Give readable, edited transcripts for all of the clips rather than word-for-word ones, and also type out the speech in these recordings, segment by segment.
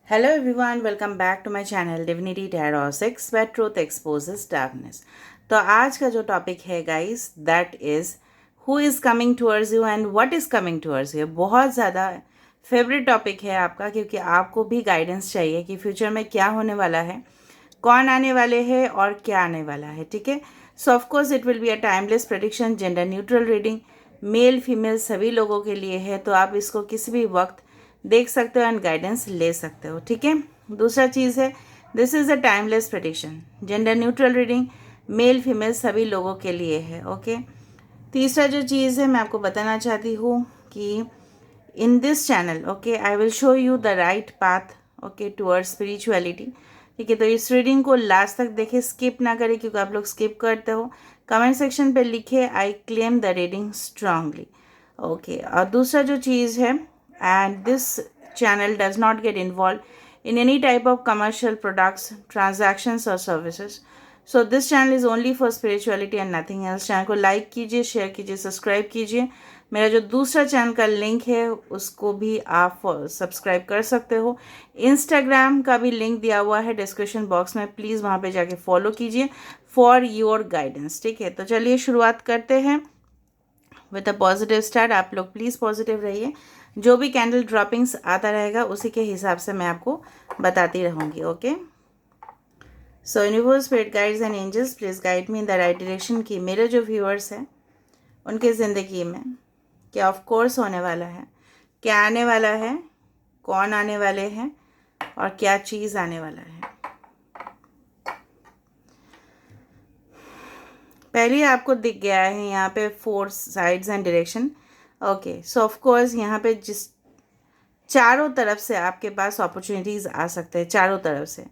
Hello everyone, welcome back to my channel Divinity Tarot 6 where truth exposes darkness। तो आज का जो topic है guys that is who is coming towards you and what is coming towards you. बहुत ज़्यादा favourite topic है आपका क्योंकि आपको भी गाइडेंस चाहिए कि फ्यूचर में क्या होने वाला है, कौन आने वाले हैं और क्या आने वाला है। ठीक है, so of course it will be a timeless prediction, gender neutral reading, male female सभी लोगों के लिए है। तो आप इसको किसी भी वक्त देख सकते हो एंड गाइडेंस ले सकते हो। ठीक है, दूसरा चीज़ है this is a timeless prediction, gender neutral reading, male female सभी लोगों के लिए है। ओके, तीसरा जो चीज़ है मैं आपको बताना चाहती हूँ कि in this channel okay I will show you the right path okay towards spirituality. ठीक है, तो इस रीडिंग को लास्ट तक देखें, स्किप ना करें क्योंकि आप लोग स्किप करते हो। कमेंट सेक्शन पे लिखे I claim the reading strongly. Okay, और दूसरा जो चीज़ है and this channel does not get involved in any type of commercial products, transactions or services. So this channel is only for spirituality and nothing else. Channel को like कीजिए, share कीजिए, subscribe कीजिए। मेरा जो दूसरा चैनल का link है उसको भी आप सब्सक्राइब कर सकते हो। इंस्टाग्राम का भी लिंक दिया हुआ है डिस्क्रिप्शन बॉक्स में, प्लीज़ वहाँ पे जाके फॉलो कीजिए फॉर योर गाइडेंस। ठीक है, तो चलिए शुरुआत करते हैं विद अ पॉजिटिव स्टार्ट। आप लोग प्लीज़ पॉजिटिव रहिए, जो भी कैंडल ड्रॉपिंग्स आता रहेगा उसी के हिसाब से मैं आपको बताती रहूँगी। Okay, so universe, spirit guides and angels please guide me in the right direction कि मेरे जो व्यूअर्स हैं उनके ज़िंदगी में क्या ऑफ कोर्स होने वाला है, क्या आने वाला है, कौन आने वाले हैं और क्या चीज़ आने वाला है। पहले आपको दिख गया है यहाँ पे 4 sides and direction. Okay, so of course यहाँ पे जिस चारों तरफ से आपके पास अपॉर्चुनिटीज़ आ सकते हैं, चारों तरफ से।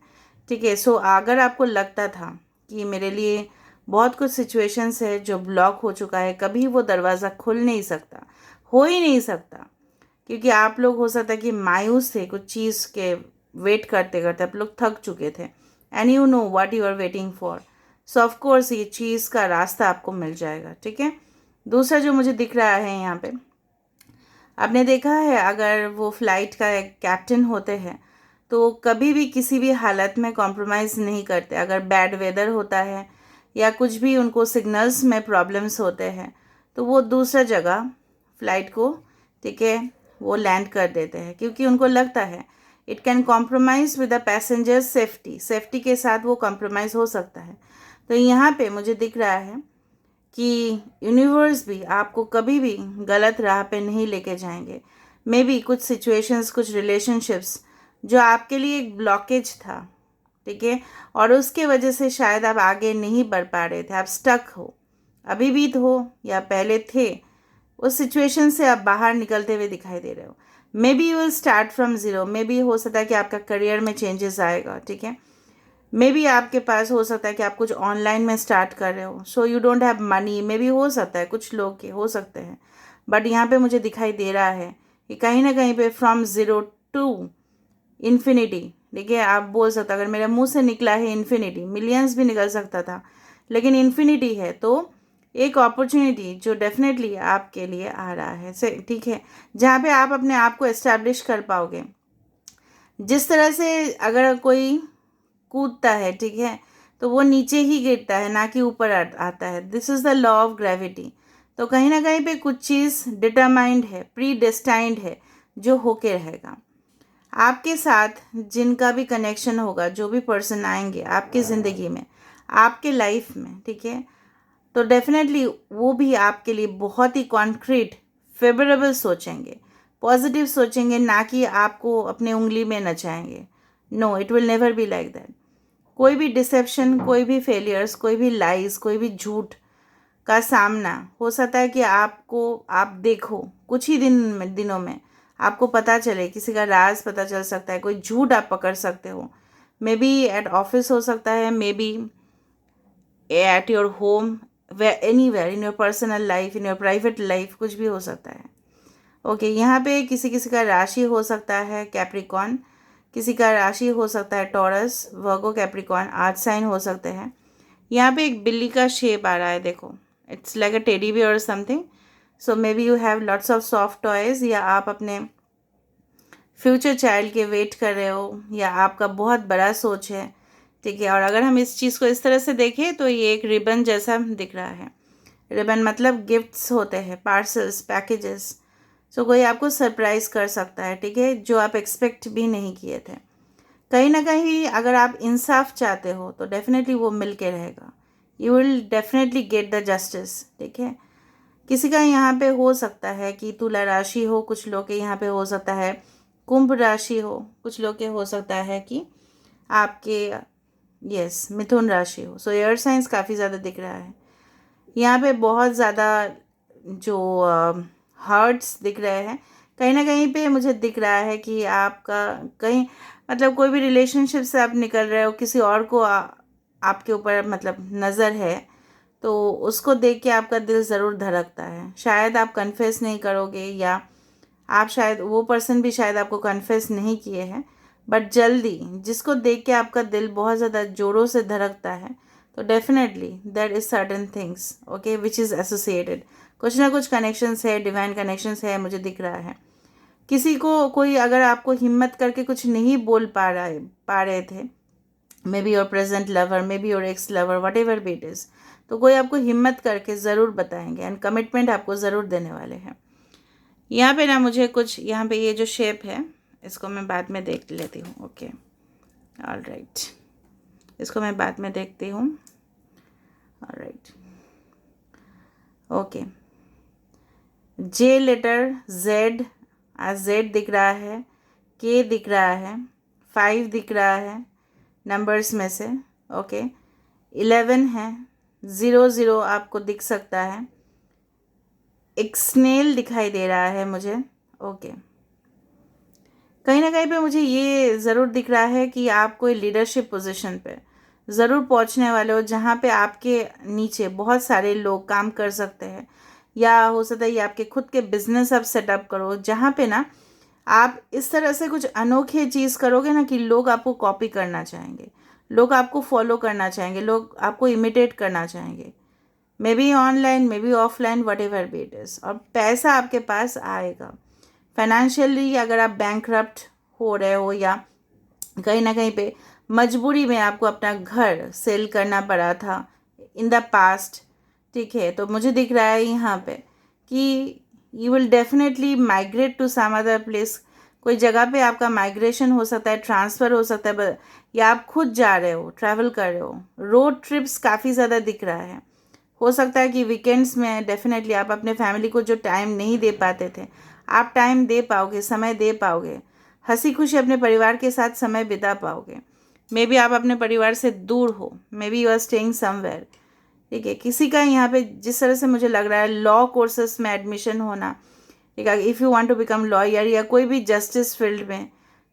ठीक है, सो अगर आपको लगता था कि मेरे लिए बहुत कुछ सिचुएशंस है जो ब्लॉक हो चुका है, कभी वो दरवाज़ा खुल नहीं सकता, हो ही नहीं सकता, क्योंकि आप लोग हो सकता है कि मायूस थे कुछ चीज़ के वेट करते करते, आप लोग थक चुके थे and you know what you are waiting for. So of course ये चीज़ का रास्ता आपको मिल जाएगा। ठीक है, दूसरा जो मुझे दिख रहा है यहाँ पे, आपने देखा है अगर वो फ्लाइट का एक कैप्टन होते हैं तो कभी भी किसी भी हालत में कॉम्प्रोमाइज़ नहीं करते। अगर बैड वेदर होता है या कुछ भी उनको सिग्नल्स में प्रॉब्लम्स होते हैं तो वो दूसरा जगह फ्लाइट को, ठीक है, वो लैंड कर देते हैं क्योंकि उनको लगता है it can compromise with the passenger safety के साथ वो कॉम्प्रोमाइज़ हो सकता है। तो यहाँ पे मुझे दिख रहा है कि यूनिवर्स भी आपको कभी भी गलत राह पे नहीं लेके जाएंगे। मे बी कुछ सिचुएशंस, कुछ रिलेशनशिप्स जो आपके लिए एक ब्लॉकेज था, ठीक है, और उसके वजह से शायद आप आगे नहीं बढ़ पा रहे थे, आप स्टक हो, अभी भी हो या पहले थे, उस सिचुएशन से आप बाहर निकलते हुए दिखाई दे रहे हो। Maybe you will start from zero, may be हो सकता है कि आपका करियर में चेंजेस आएगा। ठीक है, मे बी आपके पास हो सकता है कि आप कुछ ऑनलाइन में स्टार्ट कर रहे हो, so you don't have money, may be हो सकता है, कुछ लोग के हो सकते हैं। बट यहाँ पे मुझे दिखाई दे रहा है कि कहीं ना कहीं पे फ्रॉम ज़ीरो टू इन्फिनिटी, ठीक है, आप बोल सकते अगर मेरे मुंह से निकला है इन्फिनिटी, मिलियंस भी निकल सकता था, लेकिन इन्फिनिटी है तो एक अपॉर्चुनिटी जो डेफिनेटली आपके लिए आ रहा है से, ठीक है, जहाँ पे आप अपने आप को एस्टैब्लिश कर पाओगे। जिस तरह से अगर कोई कूदता है, ठीक है, तो वो नीचे ही गिरता है, ना कि ऊपर आता है। This is the law of gravity. तो कहीं ना कहीं पे कुछ चीज़ डिटरमाइंड है, प्री डेस्टाइंड है, जो होके रहेगा। आपके साथ जिनका भी कनेक्शन होगा, जो भी पर्सन आएंगे आपकी ज़िंदगी में, आपके लाइफ में, ठीक है, तो डेफिनेटली वो भी आपके लिए बहुत ही कॉन्क्रीट फेवरेबल सोचेंगे, पॉजिटिव सोचेंगे, ना कि आपको अपने उंगली में नचाएंगे। No, it will never be like that. कोई भी डिसेप्शन, कोई भी फेलियर्स, कोई भी लाइज, कोई भी झूठ का सामना हो सकता है कि आपको, आप देखो कुछ ही दिनों में आपको पता चले, किसी का राज पता चल सकता है, कोई झूठ आप पकड़ सकते हो। मे बी एट ऑफिस हो सकता है, may be at your home, way anywhere in your personal life, in your private life, कुछ भी हो सकता है। ओके, यहाँ पे किसी किसी का राशि हो सकता है कैप्रिकॉन, किसी का राशि हो सकता है टॉरस, वर्गो, कैप्रिकॉन, आर्थ साइन हो सकते हैं। यहाँ पे एक बिल्ली का शेप आ रहा है, देखो, it's like a teddy bear और something. So maybe you have lots of soft toys, या आप अपने फ्यूचर चाइल्ड के वेट कर रहे हो, या आपका बहुत बड़ा सोच है, ठीक है। और अगर हम इस चीज़ को इस तरह से देखें तो ये एक रिबन जैसा दिख रहा है। रिबन मतलब गिफ्ट्स होते हैं, पार्सल्स, पैकेजेस। सो कोई आपको सरप्राइज़ कर सकता है, ठीक है, जो आप एक्सपेक्ट भी नहीं किए थे। कहीं ना कहीं अगर आप इंसाफ चाहते हो तो डेफिनेटली वो मिल के रहेगा। You will definitely get the justice, ठीक है। किसी का यहाँ पे हो सकता है कि तुला राशि हो, कुछ लोग के यहाँ पे हो सकता है कुंभ राशि हो, कुछ लोग के हो सकता है कि आपके यस मिथुन राशि हो। सो एयर साइंस काफ़ी ज़्यादा दिख रहा है यहाँ पे। बहुत ज़्यादा जो हार्ट्स दिख रहे हैं, कहीं ना कहीं पे मुझे दिख रहा है कि आपका कहीं मतलब कोई भी रिलेशनशिप से आप निकल रहे हो, किसी और को आपके ऊपर मतलब नज़र है, तो उसको देख के आपका दिल ज़रूर धड़कता है। शायद आप कन्फेस नहीं करोगे, या आप शायद वो पर्सन भी शायद आपको कन्फेस नहीं किए हैं, बट जल्दी जिसको देख के आपका दिल बहुत ज़्यादा ज़ोरों से धड़कता है, तो definitely there is certain things okay which is associated. कुछ ना कुछ कनेक्शंस है, डिवाइन कनेक्शंस है, मुझे दिख रहा है। किसी को कोई अगर आपको हिम्मत करके कुछ नहीं बोल पा रहे थे, may be your present lover, may be your x lover, what ever be it is, तो कोई आपको हिम्मत करके ज़रूर बताएंगे एंड कमिटमेंट आपको ज़रूर देने वाले हैं। यहाँ पे ना मुझे कुछ यहाँ पे ये जो शेप है इसको मैं बाद में देख लेती हूँ। ओके ऑल राइट, इसको मैं बाद में देखती हूँ। ऑल राइट ओके, जे लेटर, जेड, जेड दिख रहा है, के दिख रहा है, 5 दिख रहा है नंबर्स में से। ओके 11 है, 00 आपको दिख सकता है, एक स्नेल दिखाई दे रहा है मुझे। ओके कहीं ना कहीं पे मुझे ये ज़रूर दिख रहा है कि आप कोई लीडरशिप पोजीशन पे ज़रूर पहुंचने वाले हो, जहाँ पे आपके नीचे बहुत सारे लोग काम कर सकते हैं, या हो सकता है ये आपके खुद के बिजनेस आप सेटअप करो, जहाँ पे ना आप इस तरह से कुछ अनोखे चीज़ करोगे ना कि लोग आपको कॉपी करना चाहेंगे, लोग आपको फॉलो करना चाहेंगे, लोग आपको इमिटेट करना चाहेंगे, may be online, may be offline, what ever be it is. और पैसा आपके पास आएगा। फाइनेंशियली अगर आप बैंकरप्ट हो रहे हो, या कहीं ना कहीं पे मजबूरी में आपको अपना घर सेल करना पड़ा था इन द पास्ट, ठीक है, तो मुझे दिख रहा है यहाँ पे कि you will definitely migrate to some other place. कोई जगह पे आपका माइग्रेशन हो सकता है, ट्रांसफ़र हो सकता है, या आप खुद जा रहे हो, ट्रैवल कर रहे हो। रोड ट्रिप्स काफ़ी ज़्यादा दिख रहा है। हो सकता है कि वीकेंड्स में डेफिनेटली आप अपने फैमिली को जो टाइम नहीं दे पाते थे, आप टाइम दे पाओगे, समय दे पाओगे, हंसी खुशी अपने परिवार के साथ समय बिता पाओगे। मे बी आप अपने परिवार से दूर हो, maybe you are staying somewhere, ठीक है। किसी का यहाँ पे जिस तरह से मुझे लग रहा है लॉ कोर्सेस में एडमिशन होना, ठीक है, if you want to become lawyer, या कोई भी जस्टिस फील्ड में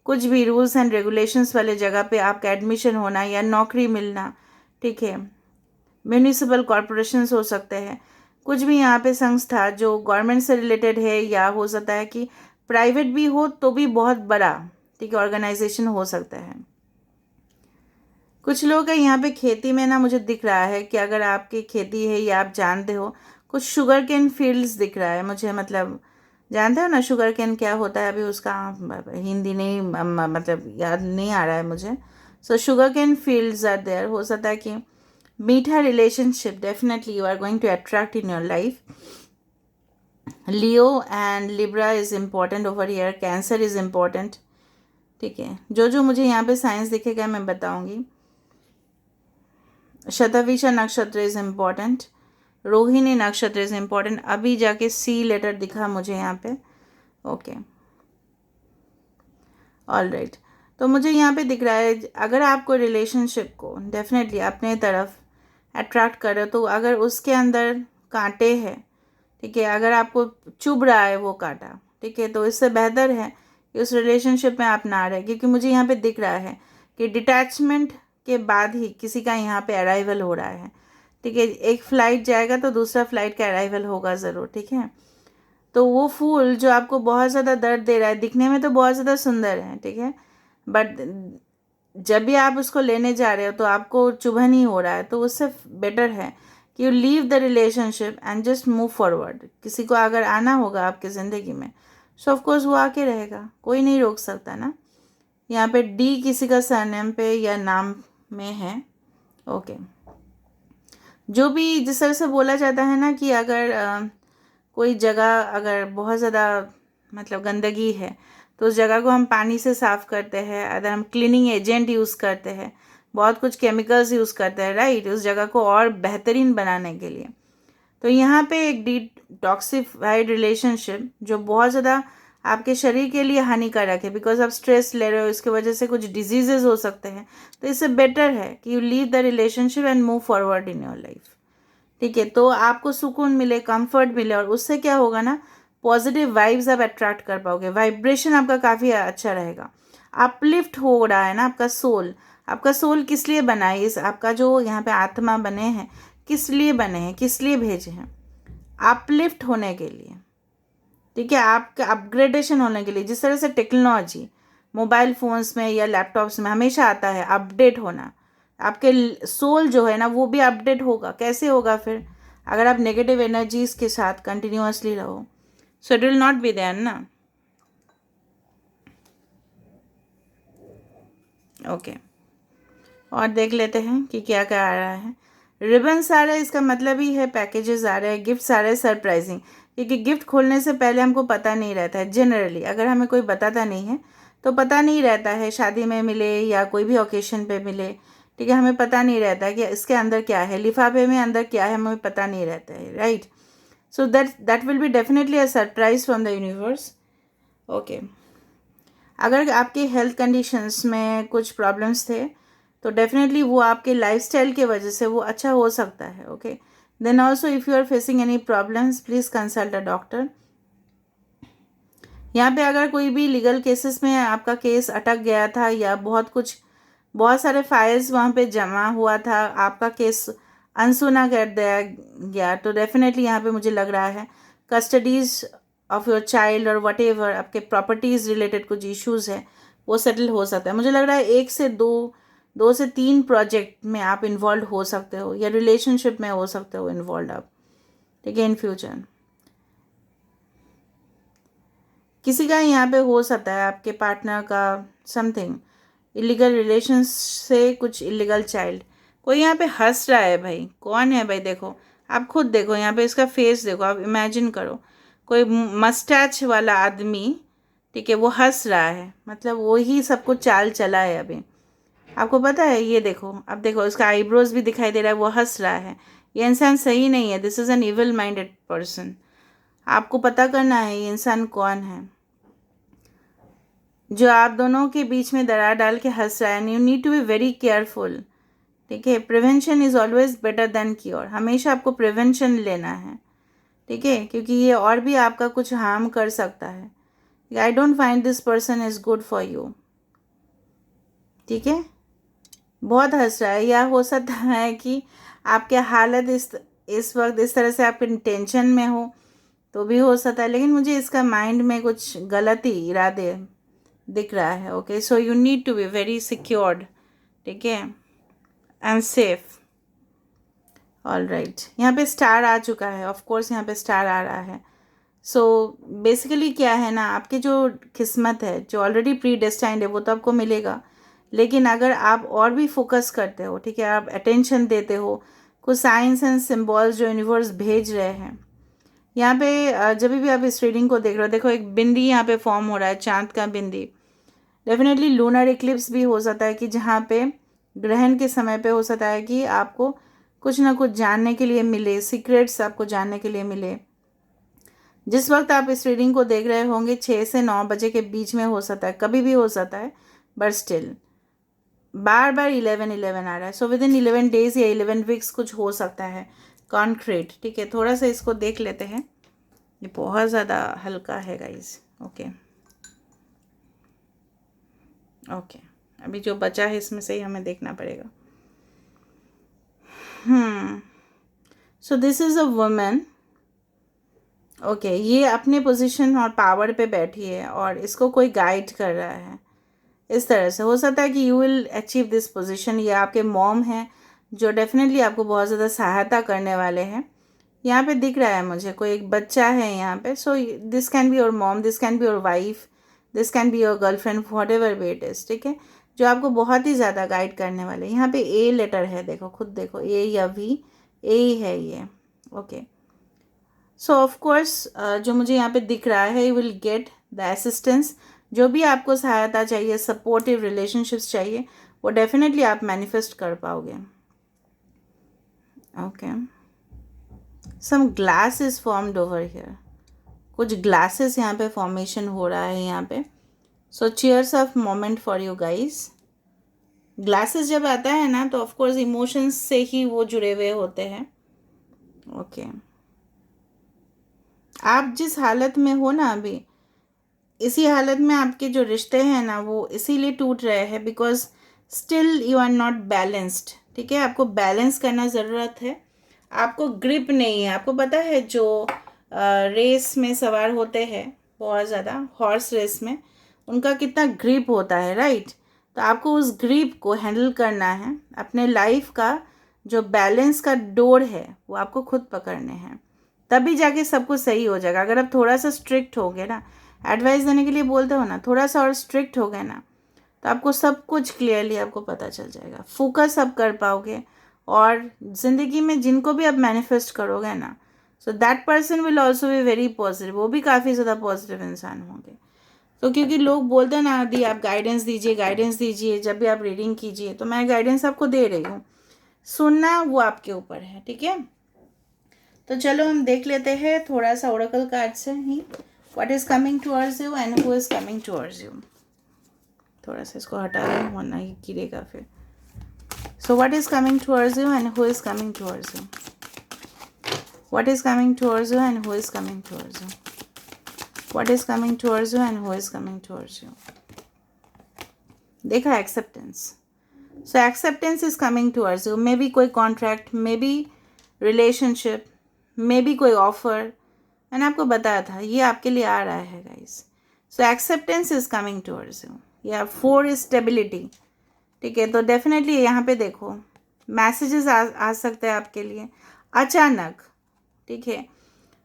कुछ भी रूल्स एंड रेगुलेशंस वाले जगह पे आपका एडमिशन होना या नौकरी मिलना, ठीक है। म्यूनिसिपल कॉरपोरेशंस हो सकते हैं, कुछ भी यहाँ पे संस्था जो गवर्नमेंट से रिलेटेड है, या हो सकता है कि प्राइवेट भी हो तो भी बहुत बड़ा, ठीक है, ऑर्गेनाइजेशन हो सकता है। कुछ लोग हैं यहाँ पे खेती में ना, मुझे दिख रहा है कि अगर आपकी खेती है या आप जानते हो, कुछ शुगर केन फील्ड्स दिख रहा है मुझे, मतलब जानते हो ना शुगर केन क्या होता है, अभी उसका हिंदी नहीं मतलब याद नहीं आ रहा है मुझे। So sugar cane fields are there. हो सकता है कि मीठा relationship definitely you are going to attract in your life. Leo and Libra is important over here, Cancer is important, ठीक है। जो जो मुझे यहाँ पे साइंस दिखेगा मैं बताऊँगी। शतभिषा नक्षत्र इज़ इम्पॉर्टेंट, रोहिणी नक्षत्र इज़ इम्पॉर्टेंट। अभी जाके सी लेटर दिखा मुझे यहाँ पे। ओके ऑल राइट, तो मुझे यहाँ पे दिख रहा है अगर आपको रिलेशनशिप को डेफिनेटली अपने तरफ अट्रैक्ट करे, तो अगर उसके अंदर कांटे हैं, ठीक है, अगर आपको चुभ रहा है वो कांटा, ठीक है, तो इससे बेहतर है कि उस रिलेशनशिप में आप ना रहे, क्योंकि मुझे यहाँ पे दिख रहा है कि डिटैचमेंट के बाद ही किसी का यहाँ पे अराइवल हो रहा है, ठीक है। एक फ़्लाइट जाएगा तो दूसरा फ्लाइट का अराइवल होगा ज़रूर, ठीक है। तो वो फूल जो आपको बहुत ज़्यादा दर्द दे रहा है, दिखने में तो बहुत ज़्यादा सुंदर है, ठीक है, बट जब भी आप उसको लेने जा रहे हो तो आपको चुभन ही हो रहा है, तो उससे बेटर है कि you leave the relationship and just move forward. किसी को अगर आना होगा आपकी ज़िंदगी में सो ऑफकोर्स वो आके रहेगा, कोई नहीं रोक सकता ना। यहाँ पे डी किसी का सरनेम पे या नाम में है। ओके, जो भी जिस तरह से बोला जाता है ना कि अगर कोई जगह अगर बहुत ज़्यादा मतलब गंदगी है तो उस जगह को हम पानी से साफ़ करते हैं, अगर हम क्लीनिंग एजेंट यूज़ करते हैं, बहुत कुछ केमिकल्स यूज़ करते हैं, राइट, उस जगह को और बेहतरीन बनाने के लिए। तो यहाँ पे एक डिटॉक्सिफाइड रिलेशनशिप जो बहुत ज़्यादा आपके शरीर के लिए हानिकारक है, बिकॉज आप स्ट्रेस ले रहे हो, इसकी वजह से कुछ डिजीजेज हो सकते हैं, तो इससे बेटर है कि you leave the relationship and move forward in your life. ठीक है, तो आपको सुकून मिले, कंफर्ट मिले, और उससे क्या होगा ना, पॉजिटिव वाइब्स आप अट्रैक्ट कर पाओगे, वाइब्रेशन आपका काफ़ी अच्छा रहेगा, अपलिफ्ट हो रहा है ना आपका सोल। आपका सोल किस लिए बना है, इस आपका जो यहाँ पे आत्मा बने हैं किस लिए बने हैं, किस लिए भेजे हैं, अपलिफ्ट होने के लिए। ठीक है, आपका अपग्रेडेशन होने के लिए। जिस तरह से टेक्नोलॉजी मोबाइल फ़ोन्स में या लैपटॉप्स में हमेशा आता है अपडेट होना, आपके सोल जो है ना वो भी अपडेट होगा। कैसे होगा फिर, अगर आप नेगेटिव एनर्जीज के साथ कंटिन्यूअसली रहो, so it will not be there ना। ओके, और देख लेते हैं कि क्या क्या आ रहा है। रिबन्स आ रहा है, इसका मतलब ही है पैकेजेस आ रहे हैं, गिफ्ट्स आ रहे हैं, सरप्राइजिंग। क्योंकि गिफ्ट खोलने से पहले हमको पता नहीं रहता है जनरली, अगर हमें कोई बताता नहीं है तो पता नहीं रहता है, शादी में मिले या कोई भी ओकेशन पे मिले, ठीक है, हमें पता नहीं रहता है कि इसके अंदर क्या है, लिफाफे में अंदर क्या है, हमें पता नहीं रहता है, right. So that will be definitely a surprise from the universe. Okay, अगर आपके हेल्थ कंडीशंस में कुछ प्रॉब्लम्स थे तो डेफिनेटली वो आपके लाइफस्टाइल की वजह से वो अच्छा हो सकता है। Okay, then also if you are facing any problems please consult a doctor. यहाँ पे अगर कोई भी लीगल केसेस में आपका केस अटक गया था या बहुत सारे फाइल्स वहाँ पे जमा हुआ था, आपका केस अनसुना कर दिया गया, तो डेफिनेटली यहाँ पे मुझे लग रहा है कस्टडीज ऑफ योर चाइल्ड और वट एवर आपके प्रॉपर्टीज़ रिलेटेड कुछ इश्यूज़ है वो सेटल हो सकता है। मुझे लग रहा है 1 से 2 से 3 प्रोजेक्ट में आप इन्वॉल्व हो सकते हो या रिलेशनशिप में हो सकते हो इन्वॉल्व आप, ठीक है, इन फ्यूचर। किसी का यहाँ पे हो सकता है आपके पार्टनर का समथिंग इलीगल रिलेशंस से कुछ इलीगल चाइल्ड। कोई यहाँ पे हंस रहा है भाई, कौन है भाई, देखो आप खुद देखो यहाँ पे इसका फेस देखो, आप इमेजिन करो कोई मस्टैच वाला आदमी, ठीक है, वो हंस रहा है, मतलब वो ही सब कुछ चाल चला है अभी, आपको पता है। ये देखो, अब देखो इसका आईब्रोज भी दिखाई दे रहा है, वो हंस रहा है, ये इंसान सही नहीं है, this is an evil minded person. आपको पता करना है ये इंसान कौन है जो आप दोनों के बीच में दरार डाल के हंस रहा है, and you need to be very careful. ठीक है, prevention is always better than cure, हमेशा आपको प्रिवेंशन लेना है, ठीक है, क्योंकि ये और भी आपका कुछ हार्म कर सकता है। I don't find this person is good for you, ठीक है, बहुत हंस रहा है, या हो सकता है कि आपके हालत इस वक्त इस तरह से आपके टेंशन में हो तो भी हो सकता है, लेकिन मुझे इसका माइंड में कुछ गलत ही इरादे दिख रहा है। Okay, so you need to be very secured, ठीक है, एंड सेफ। ऑल राइट, यहाँ पे स्टार आ चुका है, ऑफ कोर्स यहाँ पे स्टार आ रहा है। सो बेसिकली क्या है ना, आपकी जो किस्मत है जो ऑलरेडी प्री डेस्टाइंड है वो तो आपको मिलेगा, लेकिन अगर आप और भी फोकस करते हो, ठीक है, आप अटेंशन देते हो, कुछ साइंस एंड सिम्बॉल्स जो यूनिवर्स भेज रहे हैं यहाँ पे, जब भी आप इस रीडिंग को देख रहे हो, देखो एक बिंदी यहाँ पे फॉर्म हो रहा है, चांद का बिंदी। डेफिनेटली लूनर इक्लिप्स भी हो सकता है कि जहाँ पे ग्रहण के समय पे हो सकता है कि आपको कुछ ना कुछ जानने के लिए मिले, सीक्रेट्स आपको जानने के लिए मिले। जिस वक्त आप इस रीडिंग को देख रहे होंगे 6 से 9 बजे के बीच में हो सकता है, कभी भी हो सकता है, बट स्टिल बार बार 11-11 आ रहा है, सो विद इन 11 डेज या 11 वीक्स कुछ हो सकता है कॉन्क्रीट। ठीक है, थोड़ा सा इसको देख लेते हैं, ये बहुत ज़्यादा हल्का है गाइस। ओके ओके, अभी जो बचा है इसमें से ही हमें देखना पड़ेगा। So this is a woman. Okay, ये अपने पोजीशन और पावर पे बैठी है और इसको कोई गाइड कर रहा है, इस तरह से हो सकता है कि you will achieve this position. ये आपके मॉम हैं जो डेफिनेटली आपको बहुत ज़्यादा सहायता करने वाले हैं, यहाँ पे दिख रहा है मुझे कोई एक बच्चा है यहाँ पे. So this can be your mom, this can be your wife, this can be your girlfriend, what ever way it is. ठीक है, जो आपको बहुत ही ज़्यादा गाइड करने वाले. यहाँ पे ए लेटर है, देखो खुद देखो, ए या वी, ए ही है ये. ओके, सो ऑफ कोर्स जो मुझे यहाँ पे दिख रहा है, you will get the assistance. जो भी आपको सहायता चाहिए, सपोर्टिव रिलेशनशिप्स चाहिए, वो डेफिनेटली आप मैनिफेस्ट कर पाओगे. Okay, some glass is formed over here. कुछ ग्लासेस यहाँ पे फॉर्मेशन हो रहा है यहाँ पे. So cheers of moment for you guys. Glasses जब आता है ना, तो ऑफकोर्स इमोशंस से ही वो जुड़े हुए होते हैं. ओके, आप जिस हालत में हो ना अभी, इसी हालत में आपके जो रिश्ते हैं ना, वो इसीलिए टूट रहे हैं because still you are not balanced. ठीक है, आपको बैलेंस करना ज़रूरत है. आपको ग्रिप नहीं है. आपको पता है जो रेस में सवार होते हैं बहुत ज़्यादा, हॉर्स रेस में, उनका कितना ग्रिप होता है, राइट. तो आपको उस ग्रिप को हैंडल करना है. अपने लाइफ का जो बैलेंस का डोर है वो आपको खुद पकड़ने हैं, तभी जाके सब कुछ सही हो जाएगा. अगर आप थोड़ा सा स्ट्रिक्ट हो गए ना, एडवाइस देने के लिए बोलते हो ना, थोड़ा सा और स्ट्रिक्ट हो गए ना, तो आपको सब कुछ क्लियरली आपको पता चल जाएगा. फोकस आप कर पाओगे, और ज़िंदगी में जिनको भी आप मैनिफेस्ट करोगे ना, so that person will also be very positive. वो भी काफ़ी ज़्यादा पॉजिटिव इंसान होंगे. तो क्योंकि लोग बोलते हैं ना, दी आप गाइडेंस दीजिए, गाइडेंस दीजिए, जब भी आप रीडिंग कीजिए, तो मैं गाइडेंस आपको दे रही हूँ. सुनना वो आपके ऊपर है. ठीक है, तो चलो हम देख लेते हैं थोड़ा सा ओरेकल कार्ड से ही, what is coming towards you and who is coming towards you. थोड़ा सा इसको हटा रही हूँ वरना ये गिरेगा फिर. So what is coming towards you and who is coming towards you. What is coming towards you and who is coming towards you. What is coming towards you and who is coming towards you. देखा, acceptance. So acceptance is coming towards you. Maybe कोई contract, maybe relationship, maybe कोई offer. मैंने आपको बताया था ये आपके लिए आ रहा है guys. So acceptance is coming towards you. या 4 इज स्टेबिलिटी. ठीक है, तो डेफिनेटली यहाँ पे देखो मैसेजेस आ सकते हैं आपके लिए अचानक. ठीक है,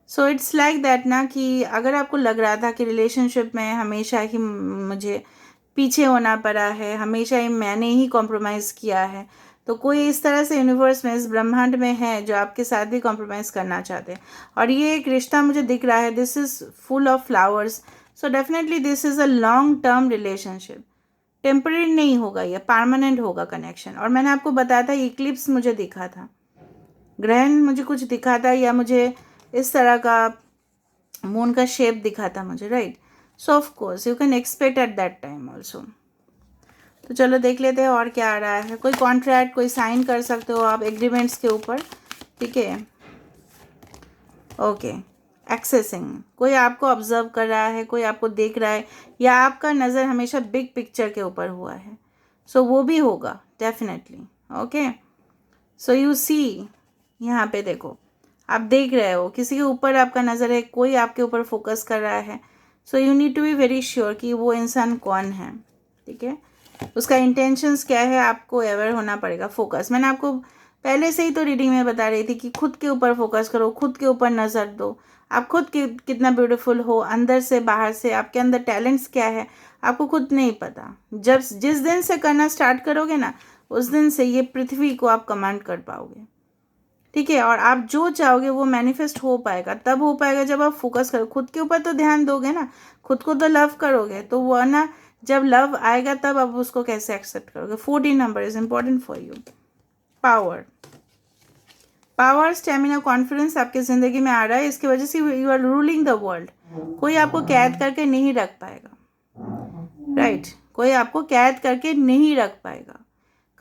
सो इट्स लाइक दैट ना, कि अगर आपको लग रहा था कि रिलेशनशिप में हमेशा ही मुझे पीछे होना पड़ा है, हमेशा ही मैंने ही कॉम्प्रोमाइज़ किया है, तो कोई इस तरह से यूनिवर्स में, इस ब्रह्मांड में है जो आपके साथ भी कॉम्प्रोमाइज़ करना चाहते हैं. और ये एक रिश्ता मुझे दिख रहा है, this is full of flowers. So definitely this is a long term relationship. Temporary नहीं होगा, ये परमानेंट होगा कनेक्शन. और मैंने आपको बताया था, इक्लिप्स मुझे दिखा था, ग्रहण मुझे कुछ दिखा था, या मुझे इस तरह का मून का शेप दिखा था मुझे, right. So of course you can expect at that time also. तो चलो देख लेते हैं और क्या आ रहा है. कोई कॉन्ट्रैक्ट, कोई साइन कर सकते हो आप एग्रीमेंट्स के ऊपर. ठीक है, ओके. एक्सेसिंग, कोई आपको ऑब्जर्व कर रहा है, कोई आपको देख रहा है, या आपका नज़र हमेशा बिग पिक्चर के ऊपर हुआ है. सो वो भी होगा definitely. Okay, so you see, यहाँ पे देखो, आप देख रहे हो किसी के ऊपर आपका नज़र है, कोई आपके ऊपर फोकस कर रहा है. So you need to be very sure कि वो इंसान कौन है. ठीक है, उसका इंटेंशंस क्या है, आपको अवेयर होना पड़ेगा. फोकस, मैंने आपको पहले से ही तो रीडिंग में बता रही थी कि खुद के ऊपर फोकस करो, खुद के ऊपर नज़र दो. आप खुद कितना ब्यूटीफुल हो, अंदर से बाहर से, आपके अंदर टैलेंट्स क्या है, आपको खुद नहीं पता. जब जिस दिन से करना स्टार्ट करोगे ना, उस दिन से ये पृथ्वी को आप कमांड कर पाओगे. ठीक है, और आप जो चाहोगे वो मैनिफेस्ट हो पाएगा. तब हो पाएगा जब आप फोकस करो, खुद के ऊपर तो ध्यान दोगे ना, खुद को तो लव करोगे. तो वो ना, जब लव आएगा तब आप उसको कैसे एक्सेप्ट करोगे. 14 number is important for you. Power, power, stamina, confidence आपकी ज़िंदगी में आ रहा है. इसकी वजह से you are ruling the world. कोई आपको कैद करके नहीं रख पाएगा, राइट. कोई आपको कैद करके नहीं रख पाएगा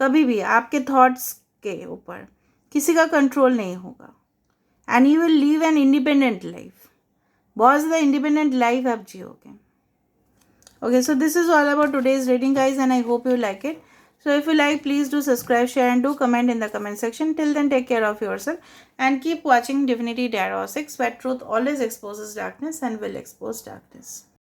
कभी भी. आपके थॉट्स के ऊपर किसी का कंट्रोल नहीं होगा. And you will leave an independent life. बहुत ज़्यादा इंडिपेंडेंट लाइफ आप जियोगे. Okay, so this is all about today's reading guys, and I hope you like it. So if you like, please do subscribe, share and do comment in the comment section. Till then, take care of yourself and keep watching Divinity Tarot 6, where truth always exposes darkness and will expose darkness.